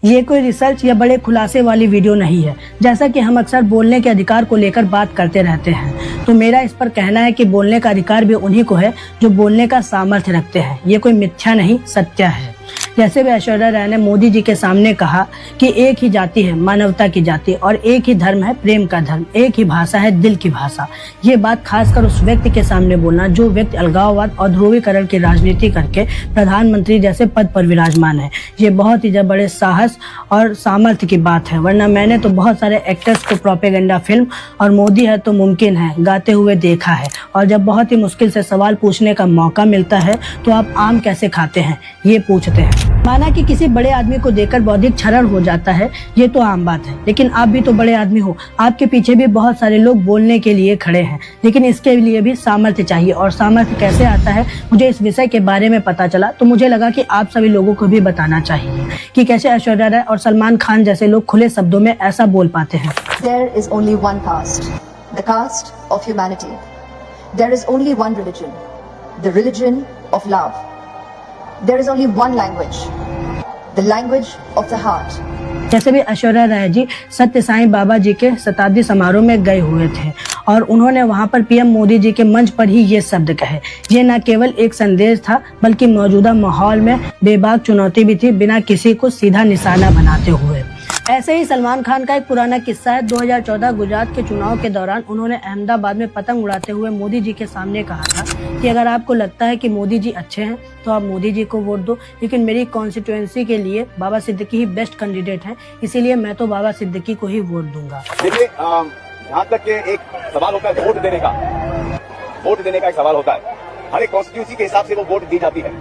ये कोई रिसर्च या बड़े खुलासे वाली वीडियो नहीं है। जैसा कि हम अक्सर बोलने के अधिकार को लेकर बात करते रहते हैं, तो मेरा इस पर कहना है कि बोलने का अधिकार भी उन्हीं को है जो बोलने का सामर्थ्य रखते हैं। ये कोई मिथ्या नहीं, सत्य है। जैसे भी ऐश्वर्या राय ने मोदी जी के सामने कहा कि एक ही जाति है, मानवता की जाति, और एक ही धर्म है, प्रेम का धर्म, एक ही भाषा है, दिल की भाषा। ये बात खासकर उस व्यक्ति के सामने बोलना जो व्यक्ति अलगाववाद और ध्रुवीकरण की राजनीति करके प्रधानमंत्री जैसे पद पर विराजमान है, ये बहुत ही बड़े साहस और सामर्थ्य की बात है। वरना मैंने तो बहुत सारे एक्टर्स को प्रोपेगेंडा फिल्म और मोदी है तो मुमकिन है गाते हुए देखा है, और जब बहुत ही मुश्किल से सवाल पूछने का मौका मिलता है तो आप आम कैसे खाते हैं ये पूछते हैं। माना कि किसी बड़े आदमी को देखकर बौद्धिक क्षरण हो जाता है, ये तो आम बात है, लेकिन आप भी तो बड़े आदमी हो, आपके पीछे भी बहुत सारे लोग बोलने के लिए खड़े हैं, लेकिन इसके लिए भी सामर्थ्य चाहिए। और सामर्थ्य कैसे आता है, मुझे इस विषय के बारे में पता चला तो मुझे लगा कि आप सभी लोगों को भी बताना चाहिए कि कैसे ऐश्वर्या राय और सलमान खान जैसे लोग खुले शब्दों में ऐसा बोल पाते हैं। There is only one caste, the caste of humanity. There is only one religion, the religion of love. There is only one language, the language of the heart. जैसे भी ऐश्वर्या राय जी सत्य साईं बाबा जी के शताब्दी समारोह में गए हुए थे और उन्होंने वहां पर पीएम मोदी जी के मंच पर ही ये शब्द कहे। ये न केवल एक संदेश था बल्कि मौजूदा माहौल में बेबाक चुनौती भी थी, बिना किसी को सीधा निशाना बनाते हुए। ऐसे ही सलमान खान का एक पुराना किस्सा है। 2014 गुजरात के चुनाव के दौरान उन्होंने अहमदाबाद में पतंग उड़ाते हुए मोदी जी के सामने कहा था कि अगर आपको लगता है कि मोदी जी अच्छे हैं तो आप मोदी जी को वोट दो, लेकिन मेरी कॉन्स्टिट्यूएंसी के लिए बाबा सिद्दीकी ही बेस्ट कैंडिडेट हैं, इसीलिए मैं तो बाबा सिद्दीकी को ही वोट दूंगा। देखिए, यहाँ तक के एक सवाल होता है वोट देने का एक सवाल होता है। हर एक कॉन्स्टिट्यूंसी के हिसाब से वो वोट दी जाती है।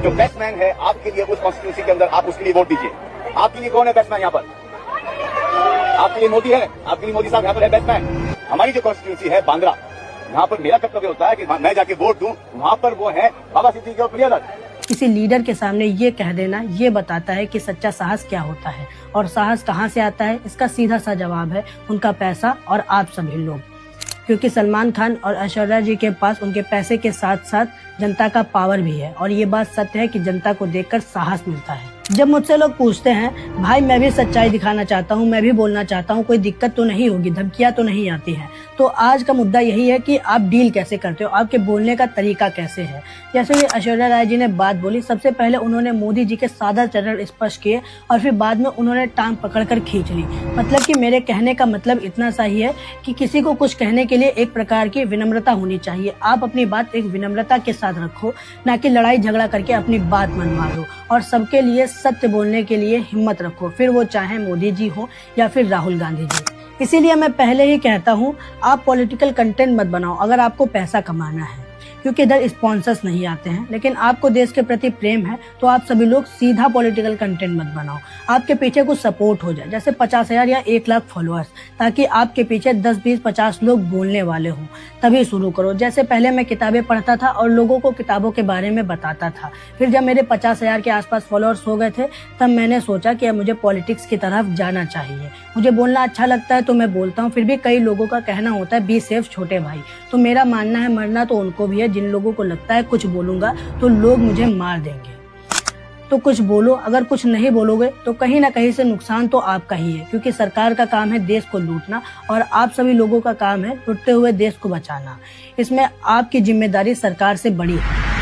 जो बेस्टमैन है आपके लिए उस कॉन्स्टिट्यूंसी के अंदर, आप उसके लिए वोट दीजिए। आपके लिए कौन है बेस्टमैन यहाँ पर? आपके लिए मोदी है, आपके लिए मोदी साहब यहाँ पर है बेस्टमैन। हमारी जो कॉन्स्टिट्यूंसी है बांद्रा, यहाँ पर मेरा कर्तव्य होता है कि मैं जाके वोट दूं, वहाँ पर वो है बाबा सिद्दीकी और प्रियदर्शन। किसी लीडर के सामने ये कह देना ये बताता है कि सच्चा साहस क्या होता है, और साहस कहाँ से आता है इसका सीधा सा जवाब है उनका पैसा और आप सभी लोग। क्योंकि सलमान खान और ऐश्वर्या जी के पास उनके पैसे के साथ साथ जनता का पावर भी है, और ये बात सत्य है कि जनता को देखकर साहस मिलता है। जब मुझसे लोग पूछते हैं भाई मैं भी सच्चाई दिखाना चाहता हूँ, मैं भी बोलना चाहता हूँ, कोई दिक्कत तो नहीं होगी, धमकियाँ तो नहीं आती हैं, तो आज का मुद्दा यही है कि आप डील कैसे करते हो, आपके बोलने का तरीका कैसे है। जैसे कि ऐश्वर्या राय जी ने बात बोली, सबसे पहले उन्होंने मोदी जी के सादा चरण स्पर्श किए और फिर बाद में उन्होंने टांग पकड़कर खींच ली। मतलब कि मेरे कहने का मतलब इतना सा ही है कि किसी को कुछ कहने के लिए एक प्रकार की विनम्रता होनी चाहिए। आप अपनी बात एक विनम्रता के साथ रखो, ना कि लड़ाई झगड़ा करके अपनी बात मनवा लो, और सबके लिए सत्य बोलने के लिए हिम्मत रखो, फिर वो चाहे मोदी जी हो या फिर राहुल गांधी जी। इसीलिए मैं पहले ही कहता हूँ आप पॉलिटिकल कंटेंट मत बनाओ अगर आपको पैसा कमाना है, क्योंकि इधर स्पॉन्सर्स नहीं आते हैं। लेकिन आपको देश के प्रति प्रेम है तो आप सभी लोग सीधा पॉलिटिकल कंटेंट मत बनाओ। आपके पीछे कुछ सपोर्ट हो जाए, जैसे 50,000 या 1 लाख फॉलोअर्स, ताकि आपके पीछे 10, 20, 50 लोग बोलने वाले हों, तभी शुरू करो। जैसे पहले मैं किताबें पढ़ता था और लोगों को किताबों के बारे में बताता था, फिर जब मेरे 50,000 के आसपास फॉलोअर्स हो गए थे तब मैंने सोचा कि अब मुझे पॉलिटिक्स की तरफ जाना चाहिए। मुझे बोलना अच्छा लगता है तो मैं बोलता हूँ, फिर भी कई लोगों का कहना होता है बी सेफ छोटे भाई, तो मेरा मानना है मरना तो उनको भी है जिन लोगों को लगता है कुछ बोलूंगा तो लोग मुझे मार देंगे। तो कुछ बोलो, अगर कुछ नहीं बोलोगे तो कहीं ना कहीं से नुकसान तो आपका ही है, क्योंकि सरकार का काम है देश को लूटना और आप सभी लोगों का काम है लुटते हुए देश को बचाना। इसमें आपकी जिम्मेदारी सरकार से बड़ी है।